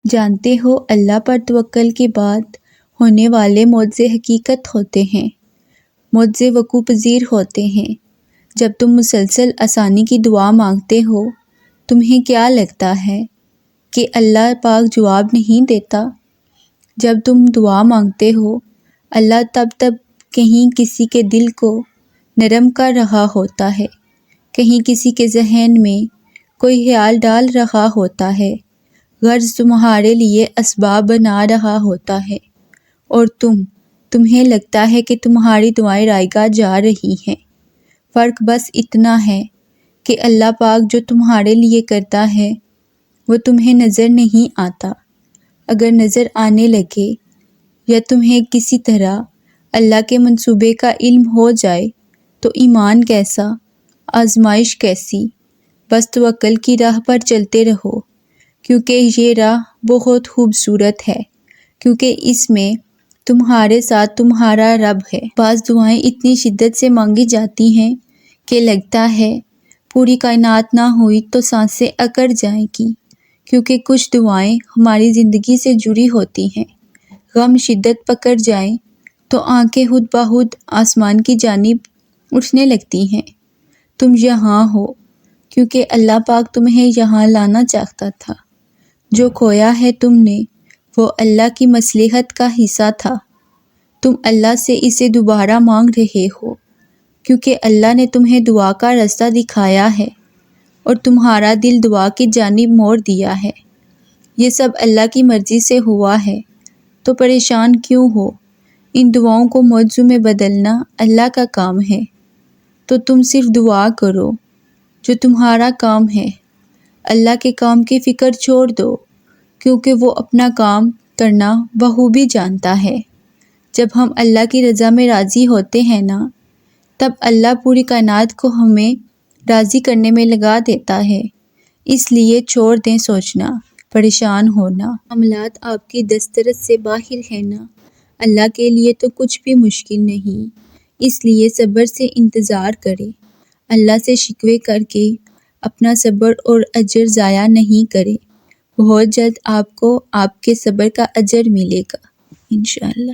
جانتے ہو اللہ پر توکل کے بعد ہونے والے معجزے حقیقت ہوتے ہیں، معجزے وقوع پذیر ہوتے ہیں۔ جب تم مسلسل آسانی کی دعا مانگتے ہو، تمہیں کیا لگتا ہے کہ اللہ پاک جواب نہیں دیتا؟ جب تم دعا مانگتے ہو، اللہ تب کہیں کسی کے دل کو نرم کر رہا ہوتا ہے، کہیں کسی کے ذہن میں کوئی خیال ڈال رہا ہوتا ہے، غرض تمہارے لیے اسباب بنا رہا ہوتا ہے، اور تمہیں لگتا ہے کہ تمہاری دعائیں رائگاں جا رہی ہیں۔ فرق بس اتنا ہے کہ اللہ پاک جو تمہارے لیے کرتا ہے وہ تمہیں نظر نہیں آتا۔ اگر نظر آنے لگے یا تمہیں کسی طرح اللہ کے منصوبے کا علم ہو جائے تو ایمان کیسا، آزمائش کیسی؟ بس توکل کی راہ پر چلتے رہو، کیونکہ یہ راہ بہت خوبصورت ہے، کیونکہ اس میں تمہارے ساتھ تمہارا رب ہے۔ بعض دعائیں اتنی شدت سے مانگی جاتی ہیں کہ لگتا ہے پوری کائنات نہ ہوئی تو سانسیں اکڑ جائیں گی، کیونکہ کچھ دعائیں ہماری زندگی سے جڑی ہوتی ہیں۔ غم شدت پکڑ جائیں تو آنکھیں خود بخود آسمان کی جانب اٹھنے لگتی ہیں۔ تم یہاں ہو کیونکہ اللہ پاک تمہیں یہاں لانا چاہتا تھا۔ جو کھویا ہے تم نے وہ اللہ کی مصلحت کا حصہ تھا۔ تم اللہ سے اسے دوبارہ مانگ رہے ہو کیونکہ اللہ نے تمہیں دعا کا راستہ دکھایا ہے اور تمہارا دل دعا کی جانب موڑ دیا ہے۔ یہ سب اللہ کی مرضی سے ہوا ہے، تو پریشان کیوں ہو؟ ان دعاؤں کو معجزوں میں بدلنا اللہ کا کام ہے، تو تم صرف دعا کرو جو تمہارا کام ہے۔ اللہ کے کام کی فکر چھوڑ دو، کیونکہ وہ اپنا کام کرنا بخوبی جانتا ہے۔ جب ہم اللہ کی رضا میں راضی ہوتے ہیں نا، تب اللہ پوری کائنات کو ہمیں راضی کرنے میں لگا دیتا ہے۔ اس لیے چھوڑ دیں سوچنا، پریشان ہونا۔ معاملات آپ کی دسترس سے باہر ہیں نا، اللہ کے لیے تو کچھ بھی مشکل نہیں۔ اس لیے صبر سے انتظار کریں، اللہ سے شکوے کر کے اپنا صبر اور اجر ضائع نہیں کریں۔ بہت جلد آپ کو آپ کے صبر کا اجر ملے گا، انشاءاللہ۔